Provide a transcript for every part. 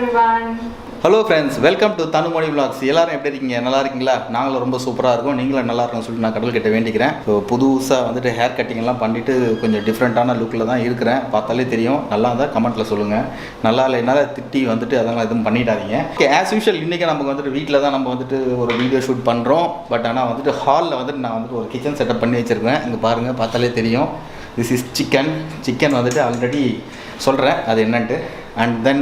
everyone. Hello friends, welcome to Thanumani vlogs. எல்லாரும் எப்படி இருக்கீங்க? நல்லா இருக்கீங்களா? நாங்களும் ரொம்ப சூப்பராக இருக்கோம். நீங்களும் நல்லா இருக்கும்னு சொல்லிட்டு நான் கடவுள்கிட்ட வேண்டிக்கிறேன். ஸோ புதுசாக வந்துட்டு ஹேர் கட்டிங்லாம் பண்ணிவிட்டு கொஞ்சம் டிஃப்ரெண்ட்டான லுக்கில் தான் இருக்கிறேன். பார்த்தாலே தெரியும். நல்லா இருந்தால் கமெண்ட்டில் சொல்லுங்கள். நல்லா இல்லைனால திட்டி வந்துட்டு அதெல்லாம் எதுவும் பண்ணிடாதீங்க. ஆஸ் யூஷுவல் இன்றைக்கி நமக்கு வந்துட்டு வீட்டில் தான் நம்ம வந்துட்டு ஒரு வீடியோ ஷூட் பண்ணுறோம். பட் ஆனால் வந்துட்டு ஹாலில் வந்துட்டு நான் வந்துட்டு ஒரு கிச்சன் செட்டப் பண்ணி வச்சுருக்கேன். இங்கே பாருங்கள், பார்த்தாலே தெரியும். திஸ் இஸ் சிக்கன் வந்துட்டு ஆல்ரெடி சொல்கிறேன் அது என்னன்ட்டு. அண்ட் தென்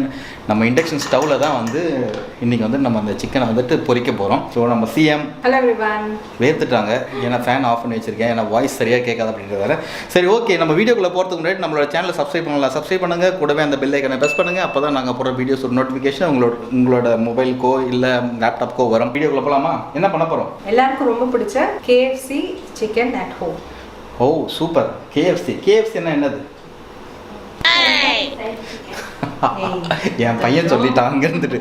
நம்ம இண்டக்ஷன் ஸ்டவ்வில் தான் வந்து இன்றைக்கி வந்து நம்ம அந்த சிக்கனை வந்துட்டு பொரிக்க போகிறோம். ஸோ நம்ம சிஎம் ஹலோ எவ்ரிவன் வேர்த்துட்டாங்க. ஏன்னா ஃபேன் ஆஃப் பண்ணி வச்சுருக்கேன், ஏன்னா வாய்ஸ் சரியாக கேட்காது அப்படின்றதால. சரி, ஓகே, நம்ம வீடியோக்குள்ளே போகிறதுக்கு முன்னாடி நம்மளோட சேனலை சப்ஸ்கிரைப் பண்ணலாம். சப்ஸ்கிரைப் பண்ணுங்கள், கூடவே அந்த பெல் ஐக்கனை ப்ரெஸ் பண்ணுங்கள். அப்போ தான் நாங்கள் போகிற வீடியோஸ் ஒரு நோட்டிஃபிகேஷன் உங்களோட மொபைலுக்கோ இல்லை லேப்டாப்க்கோ வரும். வீடியோக்குள்ளே போகலாமா? என்ன பண்ண போகிறோம்? எல்லாருக்கும் ரொம்ப பிடிச்ச KFC chicken at home. Oh super. KFC என்னது? என் பையன் சொல்லிட்டான் அங்க இருந்துட்டு.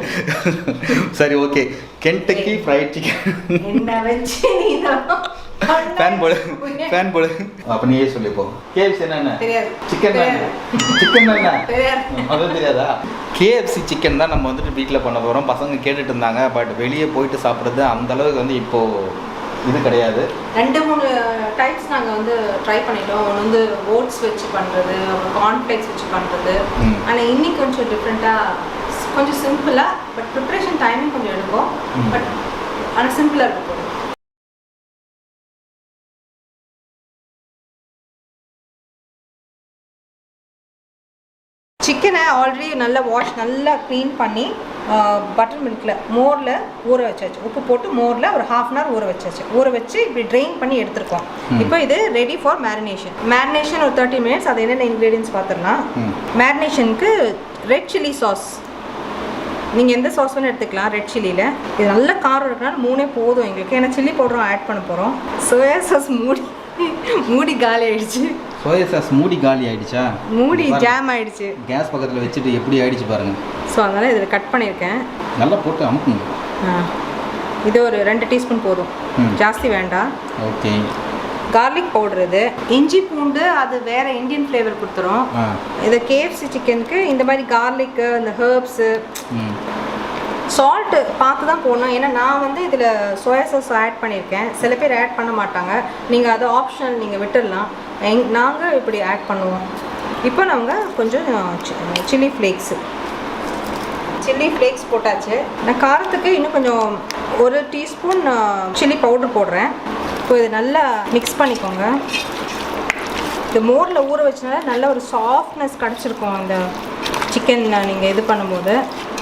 சரி, ஓகே, கென்டக்கி ஃப்ரைட் சிக்கன். என்ன வச்சு ஃபேன் போடு. அப்ப நீயே சொல்லிப்போ. கேஎஃப்சி என்ன? தெரியாது. சிக்கன் என்ன? அது தெரியாதா? KFC சிக்கன் தான் நம்ம வந்துட்டு வீட்டில் பண்ண போகிறோம். பசங்க கேட்டுட்டு இருந்தாங்க. பட் வெளியே போயிட்டு சாப்பிட்றது அந்த அளவுக்கு வந்து இப்போது இது கிடையாது. 2-3 டைப்ஸ் நாங்கள் வந்து ட்ரை பண்ணிட்டோம். ஒன்று வந்து ஓட்ஸ் வச்சு பண்ணுறது, அப்புறம் கார்ன்ஃப்ளேக்ஸ் வச்சு பண்ணுறது. ஆனால் இன்னைக்கு கொஞ்சம் டிஃப்ரெண்ட்டாக, கொஞ்சம் சிம்பிளாக, பட் ப்ரிப்ரேஷன் டைமிங் கொஞ்சம் எடுக்கும். பட் ஆனால் சிம்பிளாக இருக்கும். சிக்கனை ஆல்ரெடி நல்லா நல்லா க்ளீன் பண்ணி பட்டர் மில்கில் மோரில் ஊற வச்சாச்சு. உப்பு போட்டு மோரில் ஒரு 1/2 அன் ஹவர் ஊற வச்சு இப்படி ட்ரெயின் பண்ணி எடுத்துருக்கோம். இப்போ இது ரெடி ஃபார் மேரினேஷன் ஒரு 30 மினிட்ஸ். அது என்னென்ன இன்க்ரீடியன்ஸ் பார்த்துடலாம். மேரினேஷனுக்கு ரெட் சில்லி சாஸ், நீங்கள் எந்த சாஸ் வேணும் எடுத்துக்கலாம். ரெட் சில்லியில் இது நல்ல காரம் இருக்குனால 3 போதும் எங்களுக்கு. ஏன்னா சில்லி பவுடரும் ஆட் பண்ண போகிறோம். சோயா சாஸ் மூடி காலி ஆயிடுச்சு. சோயா சாஸ் மூடி காலி ஆயிடுச்சா? மூடி ஜாம் ஆயிடுச்சு. கேஸ் பக்கத்தில் வச்சுட்டு எப்படி ஆயிடுச்சு பாருங்க. ஸோ அதனால் இதில் கட் பண்ணியிருக்கேன். நல்லா போட்டு அமுக்குங்க. இது ஒரு 2 டீஸ்பூன் போதும், ஜாஸ்தி வேண்டாம். ஓகே. கார்லிக் பவுடர், இது இஞ்சி பூண்டு, அது வேற இந்தியன் ஃப்ளேவர் கொடுத்துரும். இது KFC சிக்கனுக்கு இந்த மாதிரி கார்லிக்கு, இந்த ஹெர்ப்ஸு, சால்ட்டு பார்த்து தான் போடணும். ஏன்னா நான் வந்து இதில் சோயா சாஸ் ஆட் பண்ணியிருக்கேன். சில பேர் ஆட் பண்ண மாட்டாங்க. நீங்கள் அது ஆப்ஷனல், நீங்கள் விட்டுடலாம். நாங்கள் இப்படி ஆட் பண்ணுவோம். இப்போ நாங்கள் கொஞ்சம் சில்லி ஃப்ளேக்ஸ் போட்டாச்சு. நான் காரத்துக்கு இன்னும் கொஞ்சம் 1 டீஸ்பூன் சில்லி பவுடர் போடுறேன். இப்போ இது நல்லா மிக்ஸ் பண்ணிக்கோங்க. இந்த மோரில் ஊற வச்சனால நல்ல ஒரு சாஃப்ட்னஸ் கிடச்சிருக்கும். இந்த சிக்கன் நீங்கள் இது பண்ணும்போது,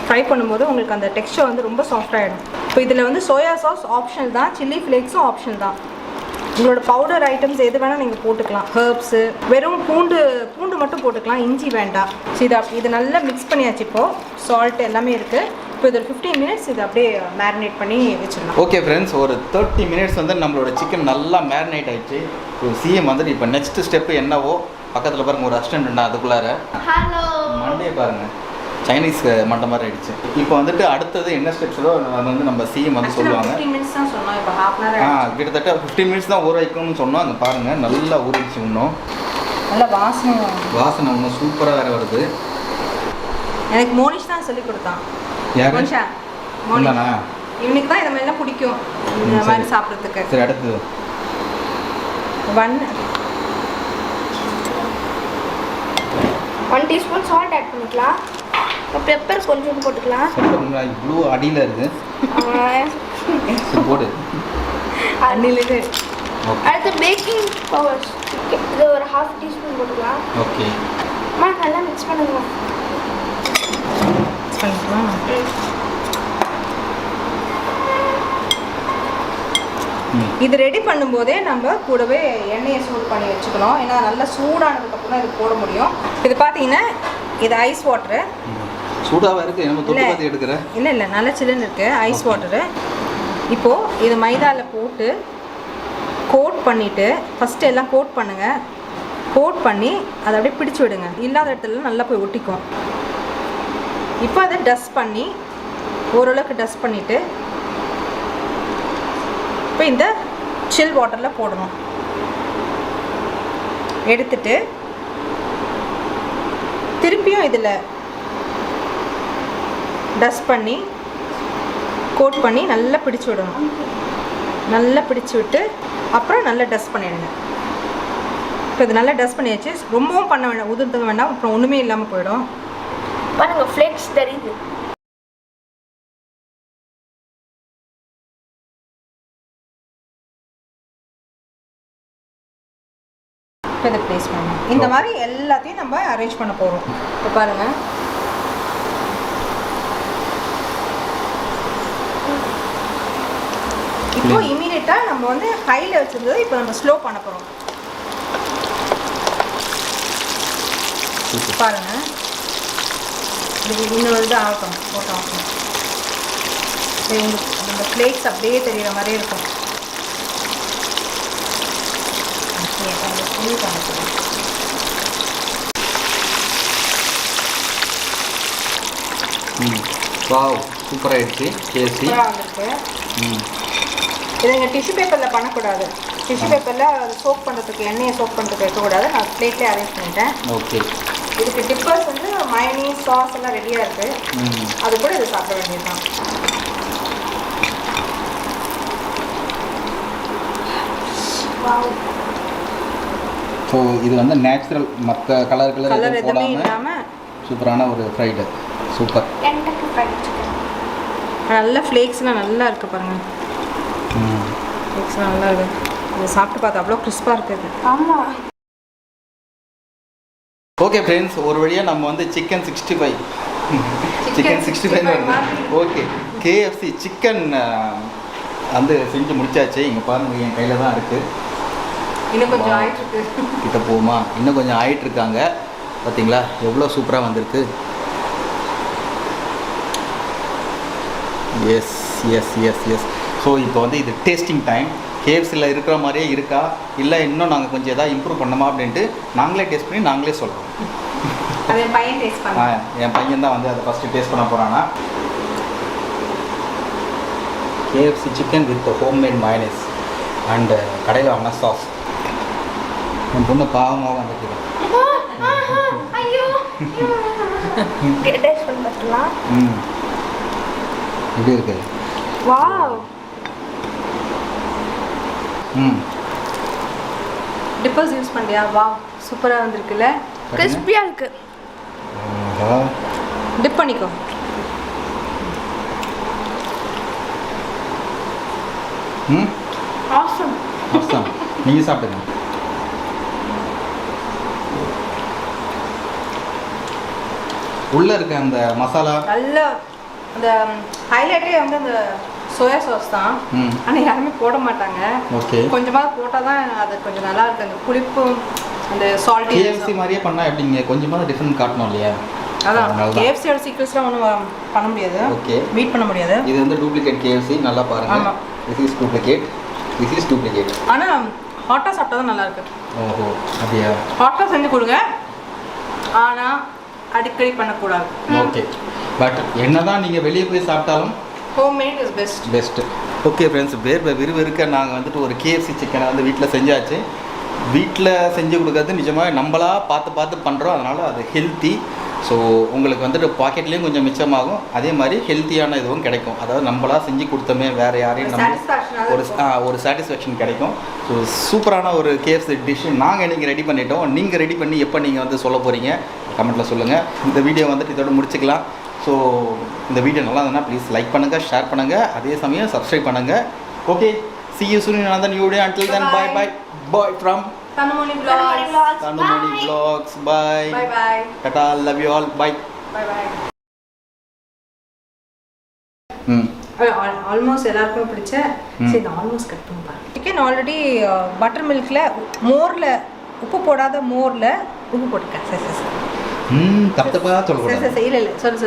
ஃப்ரை பண்ணும்போது உங்களுக்கு அந்த டெக்ஸ்சர் வந்து ரொம்ப சாஃப்டாகிடும். இப்போ இதில் வந்து சோயா சாஸ் ஆப்ஷனல் தான், சில்லி ஃப்ளேக்ஸும் ஆப்ஷனல் தான். உங்களோட பவுடர் ஐட்டம்ஸ் எது வேணால் நீங்கள் போட்டுக்கலாம். ஹெர்ப்ஸு, வெறும் பூண்டு மட்டும் போட்டுக்கலாம், இஞ்சி வேண்டாம். ஸோ இது நல்லா மிக்ஸ் பண்ணியாச்சு. இப்போது சால்ட் எல்லாமே இருக்குது. இப்போ இது ஒரு 15 மினிட்ஸ் இது அப்படியே மேரினேட் பண்ணி வச்சிடலாம். ஓகே ஃப்ரெண்ட்ஸ், ஒரு 30 மினிட்ஸ் வந்து நம்மளோட சிக்கன் நல்லா மேரினேட் ஆகிடுச்சு. சிஎம் வந்துட்டு இப்போ நெக்ஸ்ட் ஸ்டெப்பு என்னவோ பக்கத்தில் பாருங்கள், ஒரு அசிஸ்டன்ட் அதுக்குள்ளார மண்டே பாருங்கள், சைனீஸ் மண்டை மாதிரி ஆயிடுச்சு. இப்போ வந்துட்டு அடுத்தது என்ன ஸ்டெப்ஸோ அது வந்து நம்ம சிஎம் வந்து சொல்லுவாங்க. 15 மினிட்ஸ் தான் சொன்னோம். இப்போ 1/2 அன் ஹவர் கிட்டத்தட்ட 15 மினிட்ஸ் தான் ஊற வைக்கணும்னு சொன்னோம். அங்கே பாருங்கள் நல்லா ஊறிடுச்சு. இன்னும் நல்ல வாசனை இன்னும் சூப்பராக வேறு வருது. எனக்கு மோனிஷ் தான் சொல்லி கொடுத்தான். மோனிஷா, இவனுக்கு தான் இந்த மாதிரிலாம் பிடிக்கும், இந்த மாதிரி சாப்பிட்றதுக்கு. சரி, அடுத்தது 1 டீஸ்பூன் சால்ட் ஆட் பண்ணிக்கலாம். பெப்பர் கொஞ்சம் போட்டுக்கலாம். இவ்வளோ அடியில் இருக்குது. போடு. அடியில். அடுத்து பேக்கிங் பவுடர், இது ஒரு 1/2 டீஸ்பூன் போட்டுக்கலாம். ஓகே. நல்லா மிக்ஸ் பண்ணுங்க. இது ரெடி பண்ணும்போதே நம்ம கூடவே எண்ணெயை சூடு பண்ணி வச்சுக்கணும். ஏன்னா நல்லா சூடானதுக்கப்புறம் தான் இது போட முடியும். இது பார்த்தீங்கன்னா இது ஐஸ் வாட்டரு. சூடாக இருக்குது, நம்ம தொட்டு பார்த்து எடுக்கிறேன். இல்லை நல்லா சில்லுன்னு இருக்குது ஐஸ் வாட்டரு. இப்போது இது மைதாவில் போட்டு கோட் பண்ணிவிட்டு, ஃபஸ்ட்டு எல்லாம் கோட் பண்ணுங்கள். கோட் பண்ணி அதை அப்படியே பிடிச்சி விடுங்க. இல்லாத இடத்துல நல்லா போய் ஒட்டிக்கும். இப்போ அதை டஸ்ட் பண்ணி ஓரளவுக்கு டஸ்ட் பண்ணிவிட்டு இப்போ இந்த சில் வாட்டரில் போடணும். எடுத்துட்டு திருப்பியும் இதில் டஸ்ட் பண்ணி கோட் பண்ணி நல்லா பிடிச்சி விடணும். நல்லா பிடிச்சி விட்டு அப்புறம் நல்லா டஸ்ட் பண்ணிடுங்க. இப்போ இது நல்லா டஸ்ட் பண்ணியாச்சு. ரொம்பவும் பண்ண வேண்டாம், உதிர்த்துக்க வேண்டாம், அப்புறம் ஒன்றுமே இல்லாமல் போயிடும். பாருங்க ஃப்ளேக்ஸ் தெரியுது. இப்போ இதை ப்ளேஸ் பண்ணணும். இந்த மாதிரி எல்லாத்தையும் நம்ம அரேஞ்ச் பண்ண போகிறோம். இப்போ பாருங்கள், இப்போ இமீடியட்டாக நம்ம வந்து ஹையில் வச்சுருந்தது இப்போ நம்ம ஸ்லோ பண்ண போகிறோம். பாருங்கள், இது இன்னொரு இது ஆகட்டும், போட்டோம் ஆகட்டும். இந்த ஃப்ளேக்ஸ் அப்படியே தெரிகிற மாதிரி இருக்கும். வாவ், சூப்பர் ஆயிடுச்சு. கேசி வந்துருக்கு. இதை நீங்கள் டிஷ்யூ பேப்பரில் பண்ணக்கூடாது. டிஷ்யூ பேப்பரில் அது சோப் பண்ணுறதுக்கு, எண்ணெயை சோப் பண்ணுறதுக்கு வைக்கக்கூடாது. நான் பிளேட்லேயே அரேஞ்ச் பண்ணிட்டேன். ஓகே. இதுக்கு டிப்பர்ஸ் வந்து மயோனீஸ், சாஸ் எல்லாம் ரெடியாக இருக்குது. அது கூட இது சாப்பிட வேண்டியது தான். ஸோ இது வந்து நேச்சுரல், மற்ற கலர் எதுவுமே போடாமல் இல்லாமல் சூப்பரான ஒரு ஃப்ரைடு. சூப்பர். எனக்கு ஃப்ரைட் சிக்கன் நல்ல ஃப்ளேக்ஸ்லாம் நல்லா இருக்குது பாருங்கள். ஃப்ளேக்ஸ்லாம் நல்லா இருக்குது. இதை சாப்பிட்டு பார்த்தா அவ்வளோ கிறிஸ்பாக இருக்குது. ஆமாம். ஓகே ஃப்ரெண்ட்ஸ், ஒரு வழியாக நம்ம வந்து சிக்கன் 65 வருது. ஓகே, KFC சிக்கன் வந்து செஞ்சு முடிச்சாச்சு. இங்கே பாருங்கள், என் கையில் தான் இருக்குது. இன்னும் கொஞ்சம் ஆயிட்டுருக்கு. கிட்ட போகுமா? இன்னும் கொஞ்சம் ஆயிட்டுருக்காங்க. பார்த்தீங்களா எவ்வளோ சூப்பராக வந்திருக்கு. Yes yes yes yes. So இப்போ வந்து இது டேஸ்டிங் டைம். KFCயில் இருக்கிற மாதிரியே இருக்கா, இல்லை இன்னும் நாங்கள் கொஞ்சம் எதாவது இம்ப்ரூவ் பண்ணோமா அப்படின்ட்டு நாங்களே டேஸ்ட் பண்ணி நாங்களே சொல்கிறோம். அது என் பையன் டேஸ்ட் பண்ண. என் பையன் தான் வந்து அதை ஃபஸ்ட்டு டேஸ்ட் பண்ண போகிறானா. KFC chicken with homemade mayonnaise and கடையில் வாங்கின சாஸ். என் பொண்ணு பாவமாக வந்துருக்கு. ஐயோ, டேஸ்ட் பண்ணி பார்க்கலாம். எப்படி இருக்கு? வாவ். டிப்பர்ஸ் யூஸ் பண்ணியா? வாவ், சூப்பராக வந்திருக்குல்ல. கிறிஸ்பியாக இருக்கு. டிப் பண்ணிக்கோ. ஆசம். ஆசம். நீங்கள் சாப்பிடுங்க. உள்ளே இருக்க அந்த மசாலா நல்ல அந்த ஹைலைட்டே வந்து அந்த சோயா சாஸ் தான். ஆனால் யாருமே போட மாட்டாங்க. ஓகே. கொஞ்சமாக போட்டால் தான் அது கொஞ்சம் நல்லா இருக்குது. அந்த புளிப்பும் அந்த சால்ட்டி. KFC மாதிரியே பண்ணால் எப்படிங்க? கொஞ்சமாக டிஃப்ரெண்ட் காட்டணும் இல்லையா? அதான் KFCயோட சீக்ரெட்ஸ்லாம் ஒன்றும் பண்ண முடியாது. ஓகே, மீட் பண்ண முடியாது. இது வந்து டூப்ளிகேட் KFC. நல்லா பாருங்க. ஆமாம், this is duplicate. This is duplicate. ஆனால் ஹாட்டாக சாப்பிட்டா தான் நல்லா இருக்கு. ஓஹோ, அப்படியா? ஹாட்டாக செஞ்சு கொடுங்க, ஆனால் அடிக்கடி பண்ணக்கூடாது. ஓகே, பட் என்னதான் நீங்கள் வெளியே போய் சாப்பிட்டாலும் homemade is best. Best. Okay friends, விறுவிறுக்க நாங்கள் வந்துட்டு ஒரு KFC சிக்கனை வந்து வீட்டில் செஞ்சாச்சு. வீட்டில் செஞ்சு கொடுக்கறது நிஜமாக நம்மளா பார்த்து பண்ணுறோம். அதனால் அது ஹெல்த்தி. ஸோ உங்களுக்கு வந்துட்டு பாக்கெட்லேயும் கொஞ்சம் மிச்சமாகும், அதே மாதிரி ஹெல்த்தியான இதுவும் கிடைக்கும். அதாவது நம்மளா செஞ்சு கொடுத்தோமே, வேறு யாரையும் நம்ம ஒரு சாட்டிஸ்ஃபேக்ஷன் கிடைக்கும். ஸோ சூப்பரான ஒரு KFC டிஷ்ஷு நாங்கள் இன்றைக்கி ரெடி பண்ணிட்டோம். நீங்கள் ரெடி பண்ணி எப்போ நீங்கள் வந்து சொல்ல போகிறீங்க கமெண்ட்டில் சொல்லுங்கள். இந்த வீடியோ வந்துட்டு இதோட முடிச்சுக்கலாம். ஸோ இந்த வீடியோ நல்லா இருந்ததுன்னா ப்ளீஸ் லைக் பண்ணுங்கள், ஷேர் பண்ணுங்கள், அதே சமயம் சப்ஸ்கிரைப் பண்ணுங்கள். Okay, see you soon in another new video. Until then, bye from Tanumoni Vlogs. Tanumoni Vlogs. Bye. Bye. Tata, love you all. Bye. Bye. Almost எல்லாருக்கும் பிடிச்ச சரி ஆல்மோஸ்ட் கட் பண்ணி பாருங்க. சிக்கன் ஆல்ரெடி பட்டர் மில்கில் மோரில் உப்பு போடாத மோரில் உப்பு போட்டுருக்கேன். சரி தப்பு தப்பா சொல்லக்கூடாது. இல்லை சொல்லு